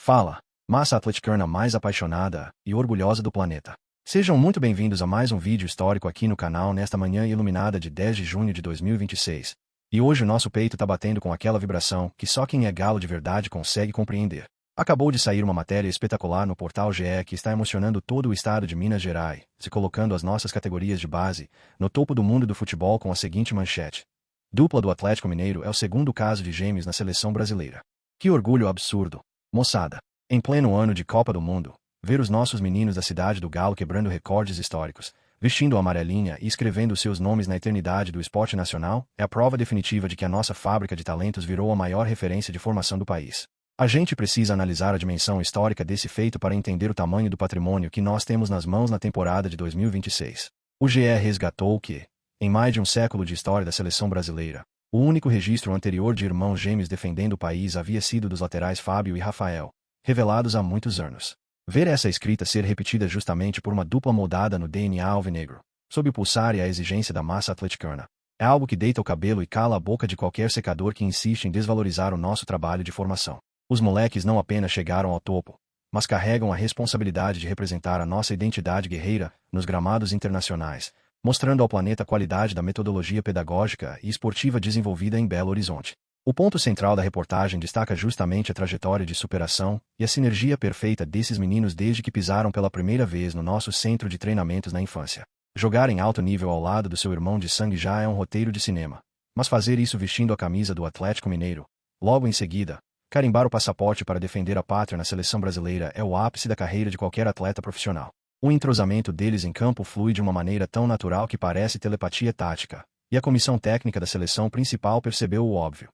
Fala, massa atleticana mais apaixonada e orgulhosa do planeta. Sejam muito bem-vindos a mais um vídeo histórico aqui no canal nesta manhã iluminada de 10 de junho de 2026. E hoje o nosso peito tá batendo com aquela vibração que só quem é galo de verdade consegue compreender. Acabou de sair uma matéria espetacular no portal GE que está emocionando todo o estado de Minas Gerais, se colocando as nossas categorias de base no topo do mundo do futebol com a seguinte manchete: dupla do Atlético Mineiro é o segundo caso de gêmeos na seleção brasileira. Que orgulho absurdo! Moçada, em pleno ano de Copa do Mundo, ver os nossos meninos da cidade do Galo quebrando recordes históricos, vestindo a amarelinha e escrevendo seus nomes na eternidade do esporte nacional, é a prova definitiva de que a nossa fábrica de talentos virou a maior referência de formação do país. A gente precisa analisar a dimensão histórica desse feito para entender o tamanho do patrimônio que nós temos nas mãos na temporada de 2026. O GE resgatou que, em mais de um século de história da seleção brasileira, o único registro anterior de irmãos gêmeos defendendo o país havia sido dos laterais Fábio e Rafael, revelados há muitos anos. Ver essa escrita ser repetida justamente por uma dupla moldada no DNA alvinegro, sob o pulsar e a exigência da massa atleticana, é algo que deita o cabelo e cala a boca de qualquer secador que insiste em desvalorizar o nosso trabalho de formação. Os moleques não apenas chegaram ao topo, mas carregam a responsabilidade de representar a nossa identidade guerreira nos gramados internacionais, mostrando ao planeta a qualidade da metodologia pedagógica e esportiva desenvolvida em Belo Horizonte. O ponto central da reportagem destaca justamente a trajetória de superação e a sinergia perfeita desses meninos desde que pisaram pela primeira vez no nosso centro de treinamentos na infância. Jogar em alto nível ao lado do seu irmão de sangue já é um roteiro de cinema, mas fazer isso vestindo a camisa do Atlético Mineiro, logo em seguida, carimbar o passaporte para defender a pátria na seleção brasileira é o ápice da carreira de qualquer atleta profissional. O entrosamento deles em campo flui de uma maneira tão natural que parece telepatia tática, e a comissão técnica da seleção principal percebeu o óbvio.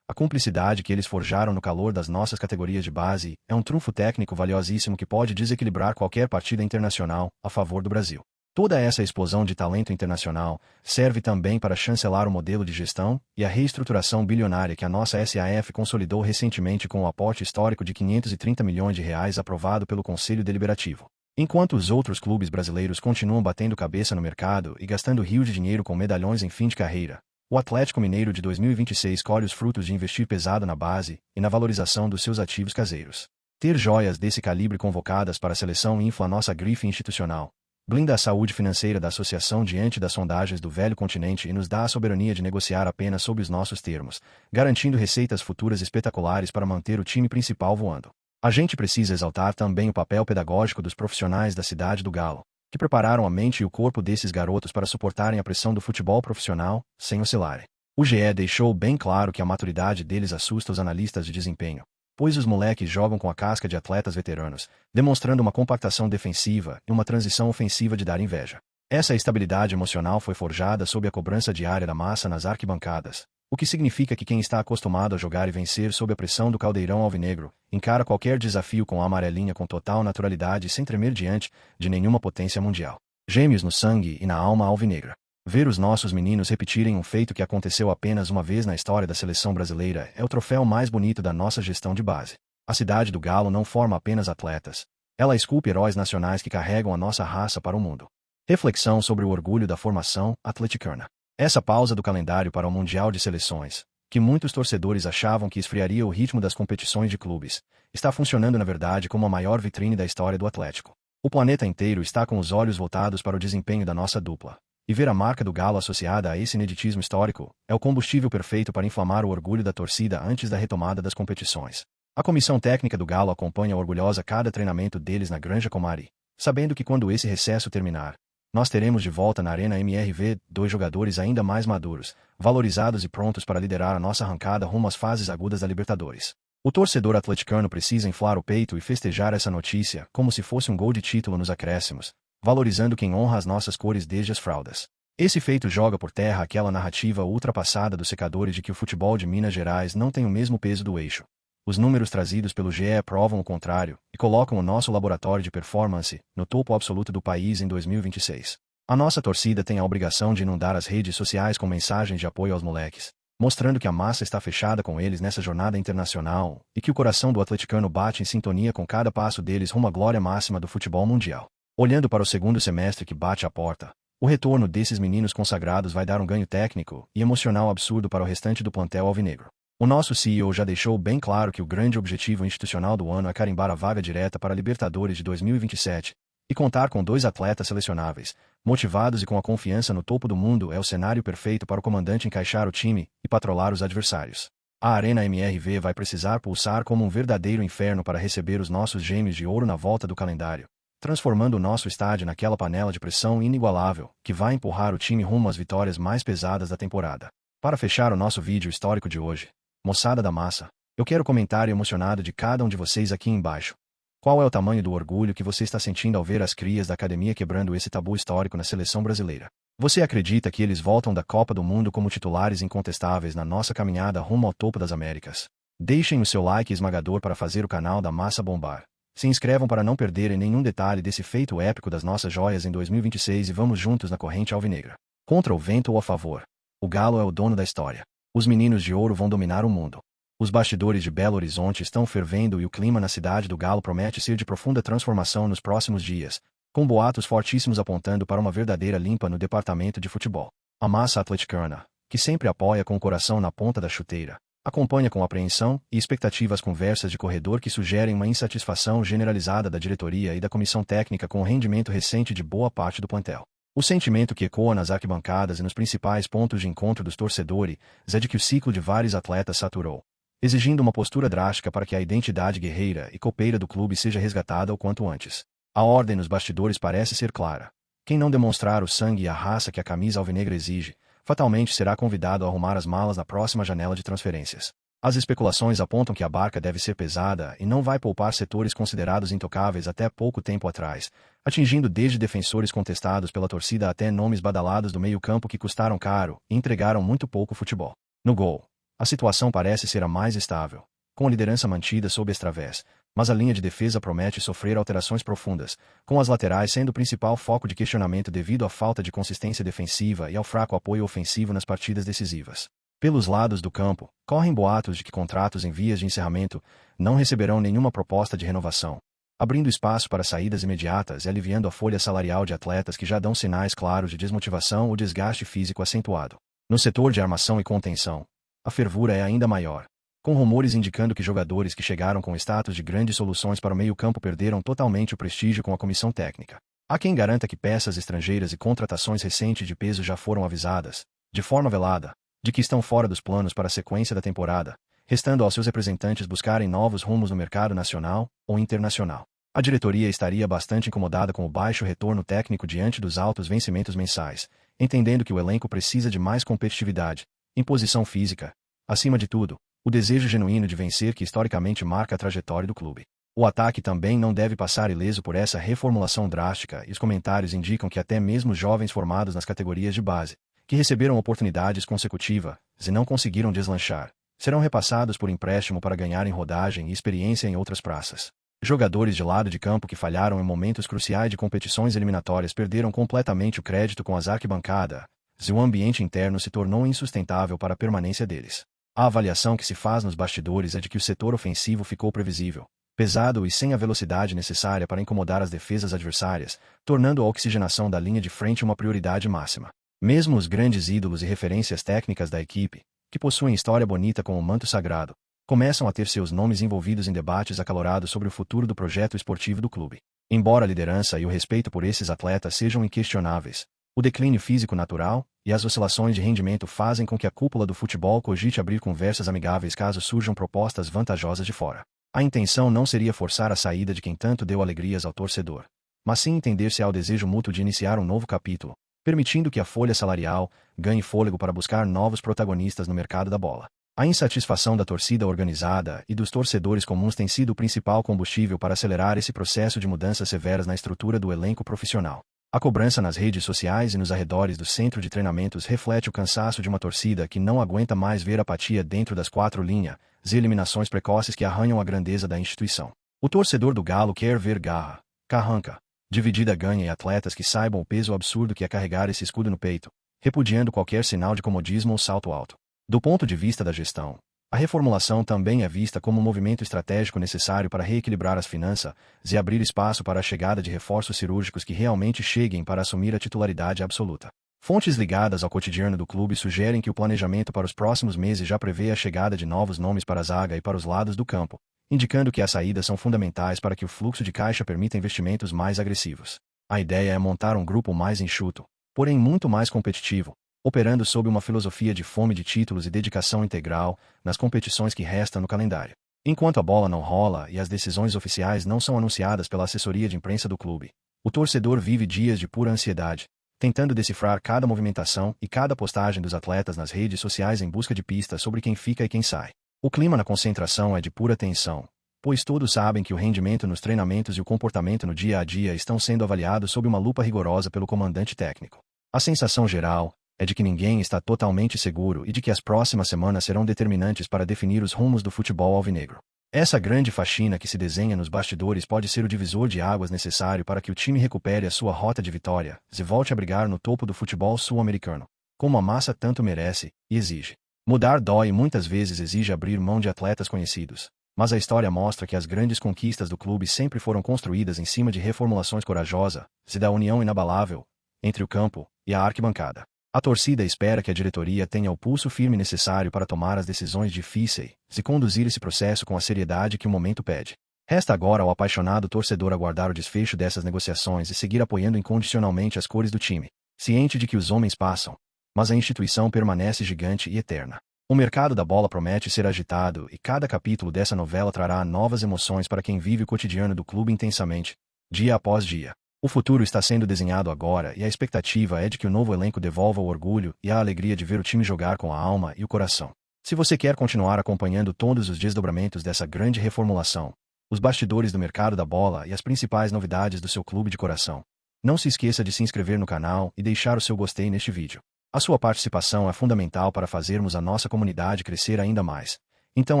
A cumplicidade que eles forjaram no calor das nossas categorias de base é um trunfo técnico valiosíssimo que pode desequilibrar qualquer partida internacional a favor do Brasil. Toda essa explosão de talento internacional serve também para chancelar o modelo de gestão e a reestruturação bilionária que a nossa SAF consolidou recentemente com o aporte histórico de 530 milhões de reais aprovado pelo Conselho Deliberativo. Enquanto os outros clubes brasileiros continuam batendo cabeça no mercado e gastando rios de dinheiro com medalhões em fim de carreira, o Atlético Mineiro de 2026 colhe os frutos de investir pesado na base e na valorização dos seus ativos caseiros. Ter joias desse calibre convocadas para a seleção infla nossa grife institucional, blinda a saúde financeira da associação diante das sondagens do velho continente e nos dá a soberania de negociar apenas sob os nossos termos, garantindo receitas futuras espetaculares para manter o time principal voando. A gente precisa exaltar também o papel pedagógico dos profissionais da cidade do Galo, que prepararam a mente e o corpo desses garotos para suportarem a pressão do futebol profissional, sem oscilarem. O GE deixou bem claro que a maturidade deles assusta os analistas de desempenho, pois os moleques jogam com a casca de atletas veteranos, demonstrando uma compactação defensiva e uma transição ofensiva de dar inveja. Essa estabilidade emocional foi forjada sob a cobrança diária da massa nas arquibancadas, o que significa que quem está acostumado a jogar e vencer sob a pressão do caldeirão alvinegro, encara qualquer desafio com a amarelinha com total naturalidade e sem tremer diante de nenhuma potência mundial. Gêmeos no sangue e na alma alvinegra. Ver os nossos meninos repetirem um feito que aconteceu apenas uma vez na história da seleção brasileira é o troféu mais bonito da nossa gestão de base. A cidade do Galo não forma apenas atletas, ela esculpe heróis nacionais que carregam a nossa raça para o mundo. Reflexão sobre o orgulho da formação atleticana. Essa pausa do calendário para o Mundial de Seleções, que muitos torcedores achavam que esfriaria o ritmo das competições de clubes, está funcionando na verdade como a maior vitrine da história do Atlético. O planeta inteiro está com os olhos voltados para o desempenho da nossa dupla. E ver a marca do Galo associada a esse ineditismo histórico é o combustível perfeito para inflamar o orgulho da torcida antes da retomada das competições. A comissão técnica do Galo acompanha orgulhosa cada treinamento deles na Granja Comari, sabendo que quando esse recesso terminar, nós teremos de volta na Arena MRV 2 jogadores ainda mais maduros, valorizados e prontos para liderar a nossa arrancada rumo às fases agudas da Libertadores. O torcedor atleticano precisa inflar o peito e festejar essa notícia como se fosse um gol de título nos acréscimos, valorizando quem honra as nossas cores desde as fraldas. Esse feito joga por terra aquela narrativa ultrapassada dos secadores de que o futebol de Minas Gerais não tem o mesmo peso do eixo. Os números trazidos pelo GE provam o contrário e colocam o nosso laboratório de performance no topo absoluto do país em 2026. A nossa torcida tem a obrigação de inundar as redes sociais com mensagens de apoio aos moleques, mostrando que a massa está fechada com eles nessa jornada internacional e que o coração do atleticano bate em sintonia com cada passo deles rumo à glória máxima do futebol mundial. Olhando para o segundo semestre que bate à porta, o retorno desses meninos consagrados vai dar um ganho técnico e emocional absurdo para o restante do plantel alvinegro. O nosso CEO já deixou bem claro que o grande objetivo institucional do ano é carimbar a vaga direta para a Libertadores de 2027, e contar com 2 atletas selecionáveis, motivados e com a confiança no topo do mundo é o cenário perfeito para o comandante encaixar o time e patrolar os adversários. A Arena MRV vai precisar pulsar como um verdadeiro inferno para receber os nossos gêmeos de ouro na volta do calendário, transformando o nosso estádio naquela panela de pressão inigualável que vai empurrar o time rumo às vitórias mais pesadas da temporada. Para fechar o nosso vídeo histórico de hoje, moçada da massa, eu quero comentário emocionado de cada um de vocês aqui embaixo. Qual é o tamanho do orgulho que você está sentindo ao ver as crias da academia quebrando esse tabu histórico na seleção brasileira? Você acredita que eles voltam da Copa do Mundo como titulares incontestáveis na nossa caminhada rumo ao topo das Américas? Deixem o seu like esmagador para fazer o canal da massa bombar. Se inscrevam para não perderem nenhum detalhe desse feito épico das nossas joias em 2026 e vamos juntos na corrente alvinegra. Contra o vento ou a favor. O Galo é o dono da história. Os meninos de ouro vão dominar o mundo. Os bastidores de Belo Horizonte estão fervendo e o clima na cidade do Galo promete ser de profunda transformação nos próximos dias, com boatos fortíssimos apontando para uma verdadeira limpa no departamento de futebol. A massa atleticana, que sempre apoia com o coração na ponta da chuteira, acompanha com apreensão e expectativa as conversas de corredor que sugerem uma insatisfação generalizada da diretoria e da comissão técnica com o rendimento recente de boa parte do plantel. O sentimento que ecoa nas arquibancadas e nos principais pontos de encontro dos torcedores é de que o ciclo de vários atletas saturou, exigindo uma postura drástica para que a identidade guerreira e copeira do clube seja resgatada o quanto antes. A ordem nos bastidores parece ser clara. Quem não demonstrar o sangue e a raça que a camisa alvinegra exige, fatalmente será convidado a arrumar as malas na próxima janela de transferências. As especulações apontam que a barca deve ser pesada e não vai poupar setores considerados intocáveis até pouco tempo atrás, atingindo desde defensores contestados pela torcida até nomes badalados do meio-campo que custaram caro e entregaram muito pouco futebol. No gol, a situação parece ser a mais estável, com a liderança mantida sob extravés, mas a linha de defesa promete sofrer alterações profundas, com as laterais sendo o principal foco de questionamento devido à falta de consistência defensiva e ao fraco apoio ofensivo nas partidas decisivas. Pelos lados do campo, correm boatos de que contratos em vias de encerramento não receberão nenhuma proposta de renovação, abrindo espaço para saídas imediatas e aliviando a folha salarial de atletas que já dão sinais claros de desmotivação ou desgaste físico acentuado. No setor de armação e contenção, a fervura é ainda maior, com rumores indicando que jogadores que chegaram com status de grandes soluções para o meio-campo perderam totalmente o prestígio com a comissão técnica. Há quem garanta que peças estrangeiras e contratações recentes de peso já foram avisadas, de forma velada, de que estão fora dos planos para a sequência da temporada, restando aos seus representantes buscarem novos rumos no mercado nacional ou internacional. A diretoria estaria bastante incomodada com o baixo retorno técnico diante dos altos vencimentos mensais, entendendo que o elenco precisa de mais competitividade, imposição física, acima de tudo, o desejo genuíno de vencer que historicamente marca a trajetória do clube. O ataque também não deve passar ileso por essa reformulação drástica e os comentários indicam que até mesmo jovens formados nas categorias de base, que receberam oportunidades consecutivas e não conseguiram deslanchar, serão repassados por empréstimo para ganharem rodagem e experiência em outras praças. Jogadores de lado de campo que falharam em momentos cruciais de competições eliminatórias perderam completamente o crédito com as arquibancadas, e o ambiente interno se tornou insustentável para a permanência deles. A avaliação que se faz nos bastidores é de que o setor ofensivo ficou previsível, pesado e sem a velocidade necessária para incomodar as defesas adversárias, tornando a oxigenação da linha de frente uma prioridade máxima. Mesmo os grandes ídolos e referências técnicas da equipe, que possuem história bonita com o manto sagrado, começam a ter seus nomes envolvidos em debates acalorados sobre o futuro do projeto esportivo do clube. Embora a liderança e o respeito por esses atletas sejam inquestionáveis, o declínio físico natural e as oscilações de rendimento fazem com que a cúpula do futebol cogite abrir conversas amigáveis caso surjam propostas vantajosas de fora. A intenção não seria forçar a saída de quem tanto deu alegrias ao torcedor, mas sim entender se há o desejo mútuo de iniciar um novo capítulo, permitindo que a folha salarial ganhe fôlego para buscar novos protagonistas no mercado da bola. A insatisfação da torcida organizada e dos torcedores comuns tem sido o principal combustível para acelerar esse processo de mudanças severas na estrutura do elenco profissional. A cobrança nas redes sociais e nos arredores do centro de treinamentos reflete o cansaço de uma torcida que não aguenta mais ver apatia dentro das 4 linhas e eliminações precoces que arranham a grandeza da instituição. O torcedor do Galo quer ver garra, carranca, dividida ganha e atletas que saibam o peso absurdo que é carregar esse escudo no peito, repudiando qualquer sinal de comodismo ou salto alto. Do ponto de vista da gestão, a reformulação também é vista como um movimento estratégico necessário para reequilibrar as finanças e abrir espaço para a chegada de reforços cirúrgicos que realmente cheguem para assumir a titularidade absoluta. Fontes ligadas ao cotidiano do clube sugerem que o planejamento para os próximos meses já prevê a chegada de novos nomes para a zaga e para os lados do campo, indicando que as saídas são fundamentais para que o fluxo de caixa permita investimentos mais agressivos. A ideia é montar um grupo mais enxuto, porém muito mais competitivo, operando sob uma filosofia de fome de títulos e dedicação integral nas competições que restam no calendário. Enquanto a bola não rola e as decisões oficiais não são anunciadas pela assessoria de imprensa do clube, o torcedor vive dias de pura ansiedade, tentando decifrar cada movimentação e cada postagem dos atletas nas redes sociais em busca de pistas sobre quem fica e quem sai. O clima na concentração é de pura tensão, pois todos sabem que o rendimento nos treinamentos e o comportamento no dia a dia estão sendo avaliados sob uma lupa rigorosa pelo comandante técnico. A sensação geral é de que ninguém está totalmente seguro e de que as próximas semanas serão determinantes para definir os rumos do futebol alvinegro. Essa grande faxina que se desenha nos bastidores pode ser o divisor de águas necessário para que o time recupere a sua rota de vitória e volte a brigar no topo do futebol sul-americano, como a massa tanto merece e exige. Mudar dói e muitas vezes exige abrir mão de atletas conhecidos, mas a história mostra que as grandes conquistas do clube sempre foram construídas em cima de reformulações corajosas e da união inabalável entre o campo e a arquibancada. A torcida espera que a diretoria tenha o pulso firme necessário para tomar as decisões difíceis e conduzir esse processo com a seriedade que o momento pede. Resta agora ao apaixonado torcedor aguardar o desfecho dessas negociações e seguir apoiando incondicionalmente as cores do time, ciente de que os homens passam, mas a instituição permanece gigante e eterna. O mercado da bola promete ser agitado e cada capítulo dessa novela trará novas emoções para quem vive o cotidiano do clube intensamente, dia após dia. O futuro está sendo desenhado agora e a expectativa é de que o novo elenco devolva o orgulho e a alegria de ver o time jogar com a alma e o coração. Se você quer continuar acompanhando todos os desdobramentos dessa grande reformulação, os bastidores do mercado da bola e as principais novidades do seu clube de coração, não se esqueça de se inscrever no canal e deixar o seu gostei neste vídeo. A sua participação é fundamental para fazermos a nossa comunidade crescer ainda mais. Então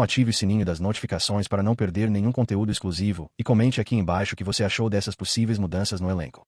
ative o sininho das notificações para não perder nenhum conteúdo exclusivo e comente aqui embaixo o que você achou dessas possíveis mudanças no elenco.